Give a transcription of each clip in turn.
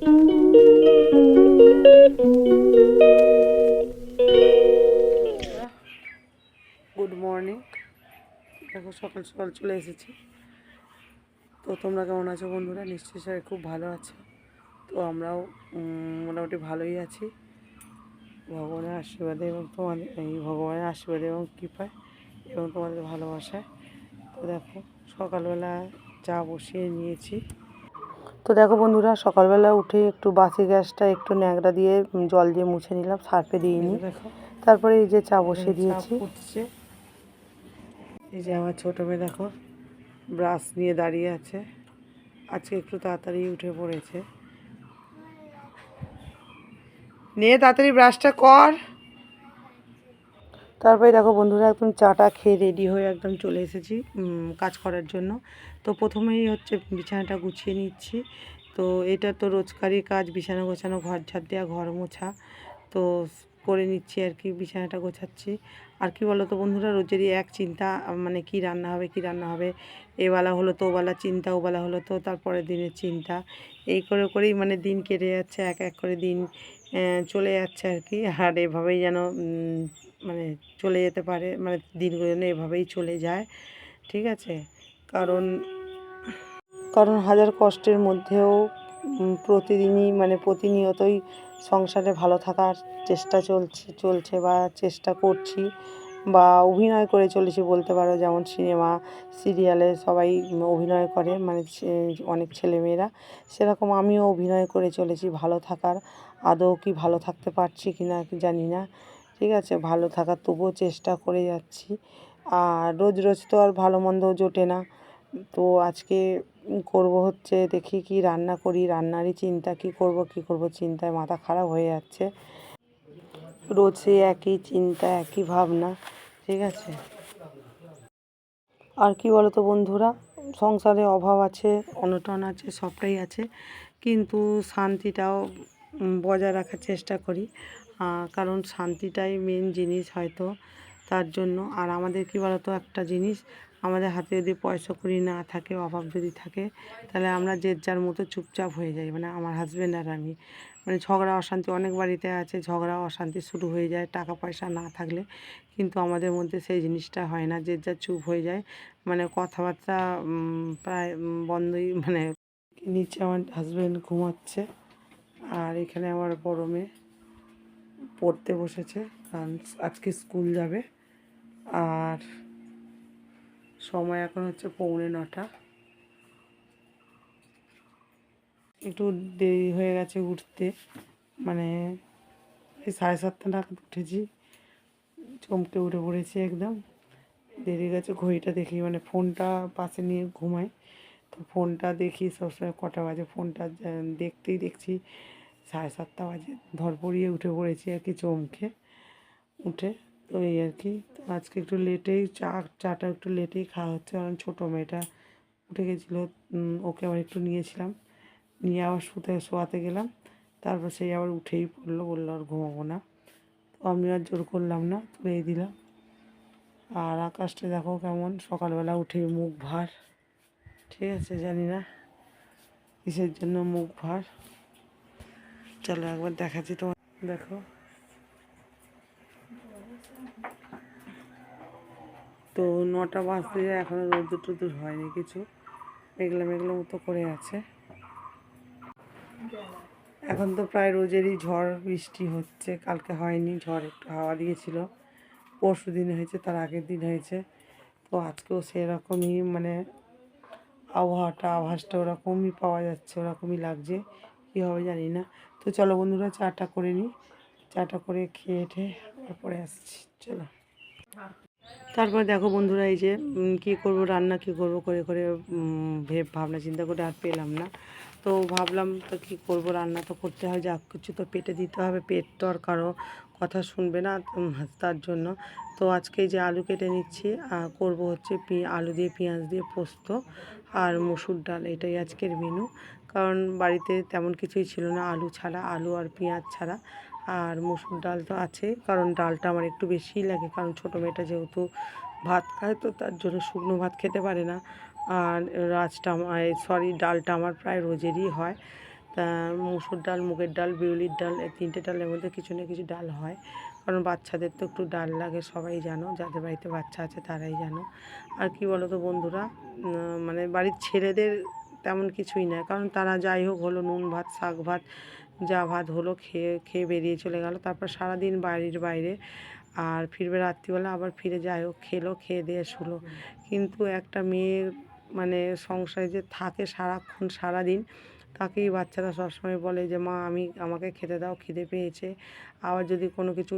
Good morning. দেখো সকাল সকাল চলে এসেছি। তো তোমরা কেমন আছো বন্ধুরা? নিশ্চয়ই সবাই খুব ভালো আছো। তো আমরাও মোটামুটি ভালোই আছি ভগবানের আশীর্বাদে এবং ভগবানের আশীর্বাদে এবং কৃপায় এবং তোমাদের ভালোবাসায়। তো দেখো সকালবেলা চা বসিয়ে নিয়েছি। তো দেখো বন্ধুরা, সকালবেলা উঠে একটু বাসি গ্যাসটা একটু ন্যাকড়া দিয়ে জল দিয়ে মুছে নিলাম, সার্ফে দিইনি। দেখো তারপরে এই যে চা বসিয়ে দিয়েছি। এই যে আমার ছোটো মেয়ে দেখো ব্রাশ নিয়ে দাঁড়িয়ে আছে। আজকে একটু তাড়াতাড়ি উঠে পড়েছে। নিয়ে তাড়াতাড়ি ব্রাশটা কর। তারপরে দেখো বন্ধুরা, একদম চাটা খেয়ে রেডি হয়ে একদম চলে এসেছি কাজ করার জন্য। তো প্রথমেই হচ্ছে বিছানাটা গুছিয়ে নিচ্ছি। তো এটা তো রোজকারই কাজ, বিছানা গোছানো, ঘর ঝাড় দেওয়া, ঘর মোছা। তো করে নিচ্ছি আর কি, বিছানাটা গোছাচ্ছি। আর কি বলো তো বন্ধুরা, রোজেরই এক চিন্তা, মানে কি রান্না হবে কি রান্না হবে। এবেলা হলো তো ওবেলা চিন্তা, ওবেলা হলো তো তারপরের দিনের চিন্তা। এই করে করেই মানে দিন কেটে যাচ্ছে, এক এক করে দিন চলে যাচ্ছে আর কি। আর এভাবেই যেন মানে চলে যেতে পারে, মানে দিনগুলো যেন এভাবেই চলে যায়। ঠিক আছে, কারণ কারণ হাজার কষ্টের মধ্যেও প্রতিদিনই মানে প্রতিনিয়তই সংসারে ভালো থাকার চেষ্টা চলছে বা চেষ্টা করছি, বা অভিনয় করে চলেছি বলতে পারো। যেমন সিনেমা সিরিয়ালে সবাই অভিনয় করে, মানে অনেক ছেলেমেয়েরা, সেরকম আমিও অভিনয় করে চলেছি ভালো থাকার। আদৌ কি ভালো থাকতে পারছি কি না জানি না। ঠিক আছে, ভালো থাকার তবুও চেষ্টা করে যাচ্ছি। আর রোজ রোজ তো আর ভালো মন্দ জোটে না। তো আজকে করব হচ্ছে, দেখি কি রান্না করি, রান্নারই চিন্তা, কি করব চিন্তায় মাথা খারাপ হয়ে যাচ্ছে। রোজ সেই একই চিন্তা, একই ভাবনা। ঠিক আছে, আর কি বলো তো বন্ধুরা, সংসারে অভাব আছে, অনটন আছে, সবটাই আছে, কিন্তু শান্তিটাও বজায় রাখার চেষ্টা করি। কারণ শান্তিটাই মেন জিনিস হয়তো, তার জন্য। আর আমাদের কি বলো তো একটা জিনিস, আমাদের হাতে যদি পয়সা কড়ি না থাকে, অভাব যদি থাকে, তাহলে আমরা যে যার মতো চুপচাপ হয়ে যাই। মানে আমার হাজব্যান্ড আর আমি, মানে ঝগড়া অশান্তি অনেক বাড়িতে আছে, ঝগড়া অশান্তি শুরু হয়ে যায় টাকা পয়সা না থাকলে। কিন্তু আমাদের মধ্যে সেই জিনিসটা হয় না, যে যা চুপ হয়ে যায়, মানে কথাবার্তা প্রায় বন্ধই। মানে নিচে আমার হাজব্যান্ড ঘুমাচ্ছে, আর এখানে আমার বড় মেয়ে পড়তে বসেছে, কারণ আজকে স্কুল যাবে। আর সময় এখন হচ্ছে 8:45। একটু দেরি হয়ে গেছে উঠতে, মানে এই 7:30 নাগাদ উঠেছি, চমকে উঠে পড়েছি একদম। দেরি গেছে, ঘড়িটা দেখি, মানে ফোনটা পাশে নিয়ে ঘুমাই, তো ফোনটা দেখি সবসময় কটা বাজে, ফোনটা দেখছি 7:30 বাজে। ধরপড়িয়ে উঠে পড়েছি আর কি, চমকে উঠে। তো এই আর কি, তো আজকে একটু লেটেই চাটা একটু লেটেই খাওয়া হচ্ছে, কারণ ছোটো মেয়েটা উঠে গেছিলো, ওকে আবার একটু নিয়েছিলাম, নিয়ে আবার শোয়াতে গেলাম। তারপর সেই আবার উঠেই বললো আর ঘুমাবো না। তো আমি আর জোর করলাম না, তুলেই দিলাম। আর আকাশটা দেখো কেমন, সকালবেলা উঠেই মুখ ভার। ঠিক আছে, জানি না কিসের জন্য মুখ ভার। চলো একবার দেখাচ্ছি তোমার, দেখো। তো 9টা বাজতে যায়, এখনও রোদ্দুর টোদ্দুর হয়নি কিছু, মেঘলা মেঘলা মতো করে আছে। এখন তো প্রায় রোজেরই ঝড় বৃষ্টি হচ্ছে, কালকে হয়নি, ঝড় একটু হাওয়া দিয়েছিল, পরশু দিন হয়েছে, তার আগের দিন হয়েছে। তো আজকেও সেরকমই, মানে আভাসটা ওরকমই পাওয়া যাচ্ছে, ওরকমই লাগছে, কী হবে জানি না। তো চলো বন্ধুরা, চাটা করে নিই, চাটা করে খেয়ে তারপরে আসছি, চলো। তারপর দেখো বন্ধুরা, এই যে কী করবো, রান্না কী করবো করে করে ভাবনা চিন্তা করে আর পেলাম না। তো ভাবলাম তো কী করবো, রান্না তো করতে হয়, যা কিছু তো পেটে দিতে হবে, পেট তো আর কারো কথা শুনবে না, তার জন্য। তো আজকে যে আলু কেটে নিচ্ছি, করবো হচ্ছে আলু দিয়ে পেঁয়াজ দিয়ে পোস্ত আর মসুর ডাল, এটাই আজকের মেনু। কারণ বাড়িতে তেমন কিছুই ছিল না, আলু ছাড়া, আলু আর পেঁয়াজ ছাড়া। আর মসুর ডাল তো আছে, কারণ ডালটা আমার একটু বেশিই লাগে, কারণ ছোটো মেয়েটা যেহেতু ভাত খায়, তো তার জন্য শুকনো ভাত খেতে পারে না। আর ডালটা আমার প্রায় রোজেরই হয়। তা মুসুর ডাল, মুগের ডাল, বিউলির ডাল, এই 3টে ডালের মধ্যে কিছু না কিছু ডাল হয়, কারণ বাচ্চাদের তো একটু ডাল লাগে, সবাই জানো, যাদের বাড়িতে বাচ্চা আছে তারাই জানো। আর কি বলো তো বন্ধুরা, মানে বাড়ির ছেলেদের তেমন কিছুই না, কারণ তারা যাই হোক হলো নুন ভাত, শাক ভাত, যা ভাত হলো খেয়ে খেয়ে বেরিয়ে চলে গেল, তারপর সারাদিন বাড়ির বাইরে, আর ফিরবে রাত্রিবেলা, আবার ফিরে যাই হোক খেলো, খেয়ে দিয়ে শুলো। কিন্তু একটা মেয়ে মানে সংসারে যে থাকে সারাক্ষণ সারাদিন, তাকেই বাচ্চারা সবসময় বলে যে মা আমাকে খেতে দাও, খিদে পেয়েছে। আবার যদি কোনো কিছু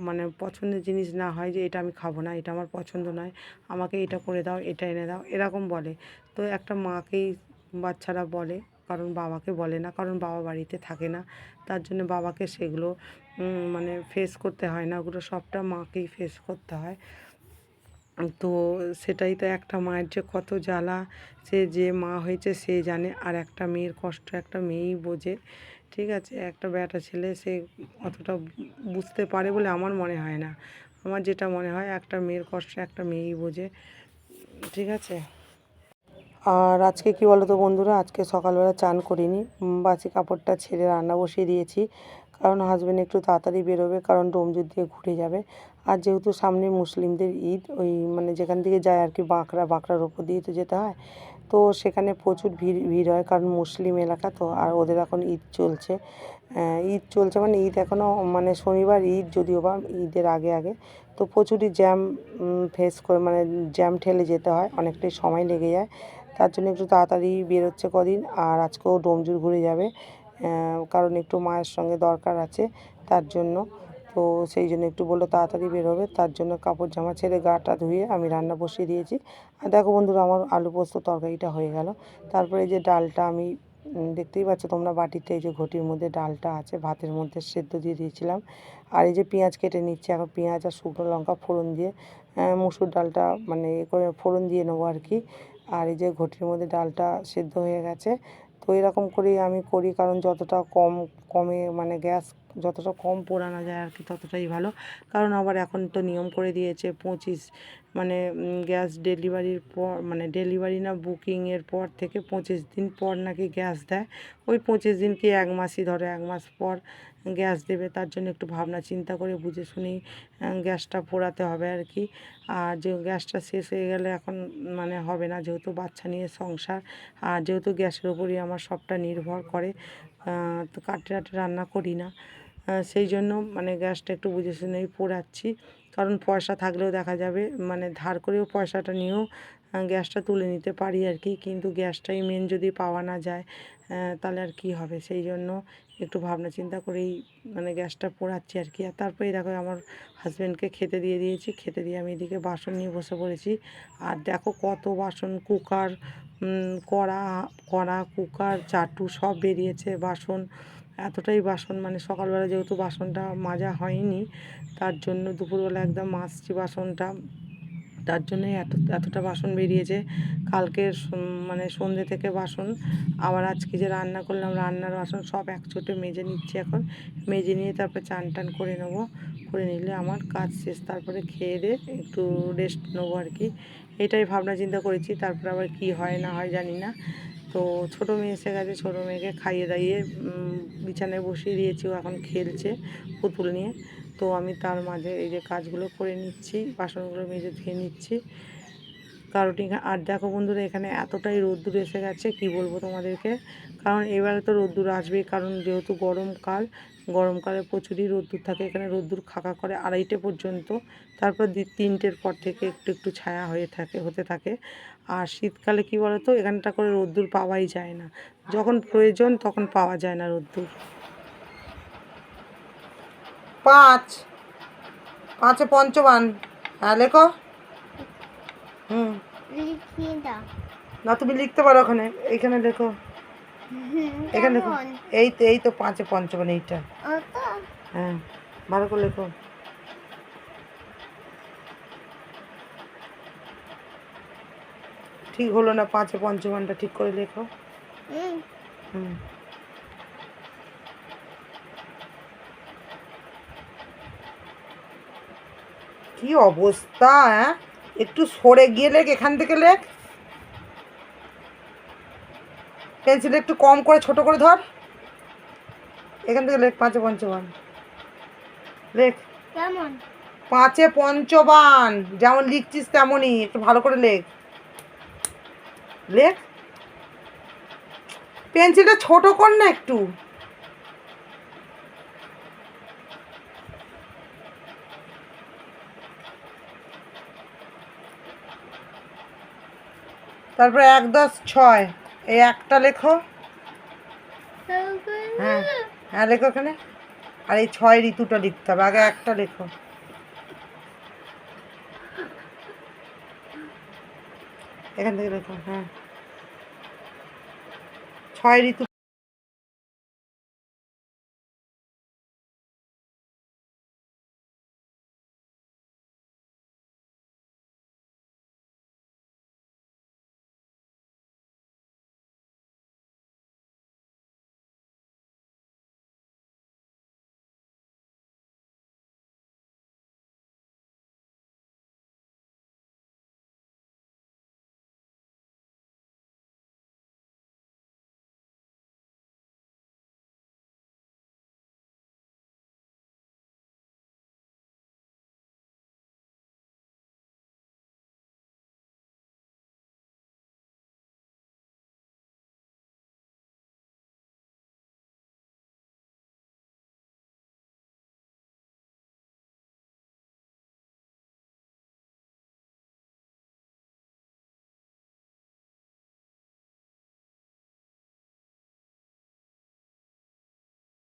মানে পছন্দের জিনিস না হয়, যে এটা আমি খাবো না, এটা আমার পছন্দ নয়, আমাকে এটা করে দাও, এটা এনে দাও, এরকম বলে। তো একটা মাকেই বাচ্চারা বলে, কারণ বাবাকে বলে না, কারণ বাবা বাড়িতে থাকে না, তার জন্য বাবাকে সেগুলো মানে ফেস করতে হয় না, ওগুলো সবটা মাকেই ফেস করতে হয়। তো সেটাই তো একটা মায়ের যে কত জ্বালা, সে যে মা হয়েছে সে জানে, আর একটা মেয়ের কষ্ট একটা মেয়েই বোঝে। ঠিক আছে, একটা বেটা ছেলে সে অতটা বুঝতে পারে বলে আমার মনে হয় না। আমার যেটা মনে হয় একটা মেয়ের কষ্ট একটা মেয়েই বোঝে। ঠিক আছে। আর আজকে কি বলো তো বন্ধুরা, আজকে সকালবেলা চান করিনি, বাসি কাপড়টা ছেড়ে রান্না বসিয়ে দিয়েছি, কারণ হাজব্যান্ড একটু তাড়াতাড়ি বেরোবে, কারণ ডোমজুর দিয়ে ঘুরে যাবে। আর যেহেতু সামনে মুসলিমদের ঈদ, ওই মানে যেখান থেকে যায় আর কি, বাঁকড়ার ওপর দিয়ে তো যেতে হয়, তো সেখানে প্রচুর ভিড় হয়, কারণ মুসলিম এলাকা তো, আর ওদের এখন ঈদ চলছে। ঈদ চলছে মানে ঈদ এখনও মানে শনিবার ঈদ, যদিও বা ঈদের আগে আগে, তো প্রচুরই জ্যাম ফেস করে, মানে জ্যাম ঠেলে যেতে হয়, অনেকটাই সময় লেগে যায়, তার জন্য একটু তাড়াতাড়ি বেরোচ্ছে কদিন। আর আজকেও ডোমজুর ঘুরে যাবে, কারণ একটু মায়ের সঙ্গে দরকার আছে, তার জন্য। তো সেই জন্য একটু বললো তাড়াতাড়ি বেরোবে, তার জন্য কাপড় জামা ছেড়ে গাটা ধুয়ে আমি রান্না বসিয়ে দিয়েছি। আর দেখো বন্ধুরা, আমার আলু পোস্ত তরকারিটা হয়ে গেল। তারপরে এই যে ডালটা আমি দেখতেই পাচ্ছ তোমরা বাটিতে, এই যে ঘটির মধ্যে ডালটা আছে, ভাতের মধ্যে সেদ্ধ দিয়ে দিয়েছিলাম। আর এই যে পেঁয়াজ কেটে নিচ্ছি, এখন পেঁয়াজ আর শুকনো লঙ্কা ফোড়ন দিয়ে মুসুর ডালটা মানে করে ফোড়ন দিয়ে নেবো আর কি। আর এই যে ঘটির মধ্যে ডালটা সেদ্ধ হয়ে গেছে। তো এরকম করেই আমি করি, কারণ যতটা কমে মানে গ্যাস যতটা কম পোড়ানো যায় আর কি, ততটাই ভালো। কারণ আবার এখন তো নিয়ম করে দিয়েছে 25 মানে গ্যাস ডেলিভারির পর, মানে ডেলিভারি না বুকিংয়ের পর থেকে 25 দিন পর নাকি গ্যাস দেয়। ওই 25 দিন কি 1 মাসই ধরো, 1 মাস পর গ্যাস দেবে, তার জন্য একটু ভাবনা চিন্তা করে বুঝে শুনেই গ্যাসটা পোড়াতে হবে আর কি। আর যে গ্যাসটা শেষ হয়ে গেলে এখন মানে হবে না, যেহেতু বাচ্চা নিয়ে সংসার, আর যেহেতু গ্যাসের উপরই আমার সবটা নির্ভর করে, তো কাঠে রান্না করি না, সেই জন্য মানে গ্যাসটা একটু বুঝে শুনেই পোড়াচ্ছি। কারণ পয়সা থাকলেও দেখা যাবে মানে ধার করেও পয়সাটা নিয়েও গ্যাসটা তুলে নিতে পারি আর কি, কিন্তু গ্যাসটাই মেন যদি পাওয়া না যায় তাহলে আর কি হবে, সেই জন্য একটু ভাবনা চিন্তা করেই মানে গ্যাসটা পোড়াচ্ছি আর কি। আর তারপরে দেখো আমার হাজব্যান্ডকে খেতে দিয়ে দিয়েছি, খেতে দিয়ে আমি এদিকে বাসন নিয়ে বসে পড়েছি। আর দেখো কত বাসন, কুকার, কড়া কড়া কুকার চাটু সব বেরিয়েছে বাসন, এতটাই বাসন, মানে সকালবেলা যেহেতু বাসনটা মাজা হয়নি, তার জন্য দুপুরবেলা একদম মাজছি বাসনটা, তার জন্যই এতটা বাসন বেরিয়েছে। কালকের মানে সন্ধ্যে থেকে বাসন, আবার আজকে যে রান্না করলাম রান্নার বাসন সব একচোটে মেজে নিচ্ছি এখন, মেজে নিয়ে তারপর চান টান করে নেবো, করে নিলে আমার কাজ শেষ, তারপরে খেয়ে দিয়ে একটু রেস্ট নেবো আর কি। এটাই ভাবনা চিন্তা করেছি, তারপরে আবার কি হয় না হয় জানি না। তো ছোটো মেয়ে এসে গেছে, ছোটো মেয়েকে খাইয়ে দাইয়ে বিছানায় বসিয়ে দিয়েছি, ও এখন খেলছে পুতুল নিয়ে। তো আমি তার মাঝে এই যে কাজগুলো করে নিচ্ছি, বাসনগুলো মেজে ধুয়ে নিচ্ছি, কারোটিং। আর দেখো বন্ধুরা, এখানে এতটাই রোদ্দুর এসে গেছে কি বলবো তোমাদেরকে, কারণ এবারে তো রোদ্দুর আসবেই, কারণ যেহেতু গরমকালে প্রচুরই রোদ্দুর থাকে, এখানে রোদ্দুর খাকা করে 2:30 পর্যন্ত, তারপর 3টের পর থেকে একটু একটু ছায়া হতে থাকে। আর শীতকালে কি বলতো, এখানটা করে রোদ্দুর পাওয়াই যায় না, যখন প্রয়োজন তখন পাওয়া যায় না রোদ্দুর। 5 পঞ্চবান, হ্যাঁ লেখো। না তুমি লিখতে পারো, এইখানে লেখো, এখানে লেখো, এই তো 5 পঞ্চবান, এইটা হ্যাঁ, ভালো করে লেখো। ঠিক হলো না, 5 পঞ্চবানটা ঠিক করে লেখো। হুম। কি অবস্থা, হ্যাঁ, একটু সরে গিয়ে লেখ, এখান থেকে লেখ, পেন্সিল একটু কম করে ছোট করে ধর। এখান থেকে লেখ 5-এ পঞ্চবান লেখ। কেমন 5-এ পঞ্চবান যেমন লিখছিস তেমনই, একটু ভালো করে লেখ। লেখ, পেন্সিলটা ছোট কর না একটু। তারপরে 1-10-6 এই একটা লেখো। হ্যাঁ হ্যাঁ লেখো এখানে। আর এই 6 ঋতুটা লিখতে হবে, আগে একটা লেখো। এখান থেকে লেখো। হ্যাঁ 6 ঋতু।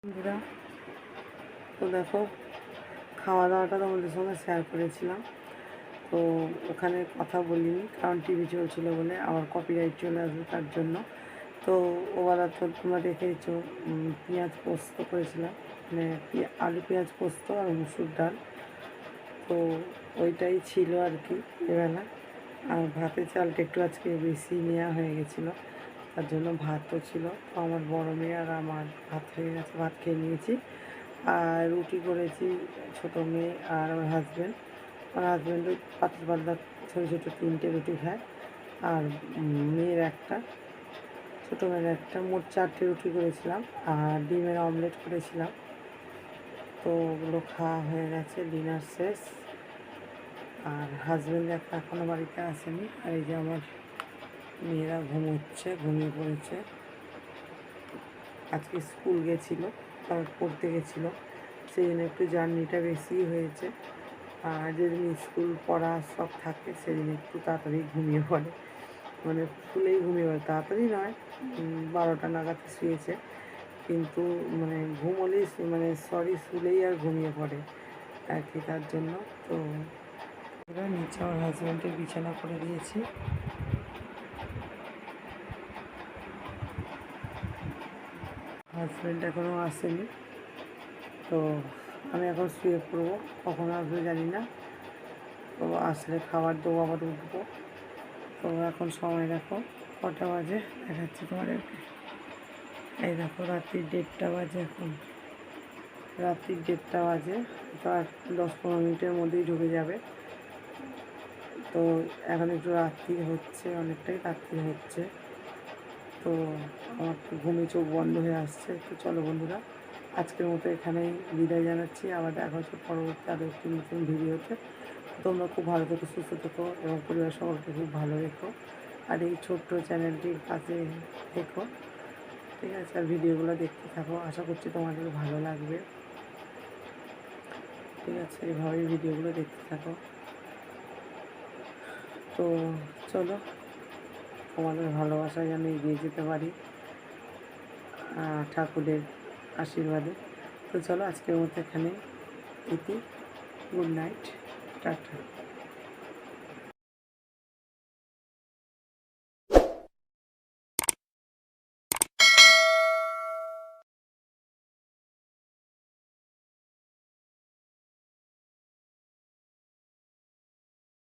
বন্ধুরা তো দেখো, খাওয়া দাওয়াটা তোমাদের সঙ্গে শেয়ার করেছিলাম, তো ওখানে কথা বলিনি কারণ টিভি চলছিল বলে, আবার কপিরাইট চলে আসবে তার জন্য। তো ওবেলা তো তোমরা দেখেছো পেঁয়াজ পোস্ত করেছিলাম, মানে আলু পেঁয়াজ পোস্ত আর মুসুর ডাল, তো ওইটাই ছিল আর কি এবেলা। আর ভাতের চালটা একটু আজকে বেশি নেওয়া হয়ে গেছিলো, তার জন্য ভাতও ছিল। তো আমার বড় মেয়ে আর আমার ভাত হয়ে গেছে, ভাত খেয়ে নিয়েছি। আর রুটি করেছি, ছোটো মেয়ে আর আমার হাজব্যান্ড। আমার হাজব্যান্ডও পাতলা পাতলা ছোটো ছোটো 3টে রুটি খায়, আর মেয়ের একটা, ছোটো মেয়ের একটা, মোট 4টে রুটি করেছিলাম। আর ডিমের অমলেট করেছিলাম। তো ওগুলো খাওয়া হয়ে গেছে, ডিনার শেষ। আর হাজব্যান্ড একটা এখনও বাড়িতে আসেনি। আর এই যে আমার মেয়েরা ঘুমোচ্ছে, ঘুমিয়ে পড়েছে। আজকে স্কুল গেছিলো, তারপর পড়তে গেছিলো, সেই জন্য একটু জার্নিটা বেশি হয়েছে। আর যেদিন স্কুল পড়া সব থাকে সেদিন একটু তাড়াতাড়ি ঘুমিয়ে পড়ে, মানে স্কুলেই ঘুমিয়ে পড়ে, তাড়াতাড়ি নয়, 12টা নাগাদ শুয়েছে, কিন্তু মানে ঘুমোলেই মানে শুলেই আর ঘুমিয়ে পড়ে আর কি, তার জন্য। তো নিচে আমার হাজব্যান্ডের বিছানা করে দিয়েছি। হাজব্যান্ড এখনও আসেনি, তো আমি এখন শুয়ে পড়বো, কখন আসবে জানি না। তো আসলে খাবার দেবো, আবার উঠবো। তো এখন সময় দেখো কটা বাজে, দেখাচ্ছি তোমাদেরকে। এই দেখো রাত্রি 1:30 বাজে, এখন রাত্রি 1:30 বাজে। তো আর 10-15 মিনিটের মধ্যেই ঢুকে যাবে। তো এখন একটু রাত্রি হচ্ছে, অনেকটাই রাত্রি হচ্ছে। তো আমার তো ঘুমে চোখ বন্ধ হয়ে আসছে। তো চলো বন্ধুরা, আজকের মতো এখানেই বিদায় জানাচ্ছি। আবার দেখা হচ্ছে পরবর্তী আরও একটি নতুন ভিডিওতে। তোমরা খুব ভালো থেকো, সুস্থ থেকো এবং পরিবার সকলকে খুব ভালো রেখো। আর এই ছোট্ট চ্যানেলটির পাশে থেকো, ঠিক আছে? আর ভিডিওগুলো দেখতে থাকো, আশা করছি তোমাদের ভালো লাগবে, ঠিক আছে? এভাবেই ভিডিওগুলো দেখতে থাকো। তো চলো, তোমাদের ভালোবাসা যেন এগিয়ে যেতে পারি ঠাকুরের আশীর্বাদে। তো চলো আজকের মতো এখানে ইতি। Good night, tata.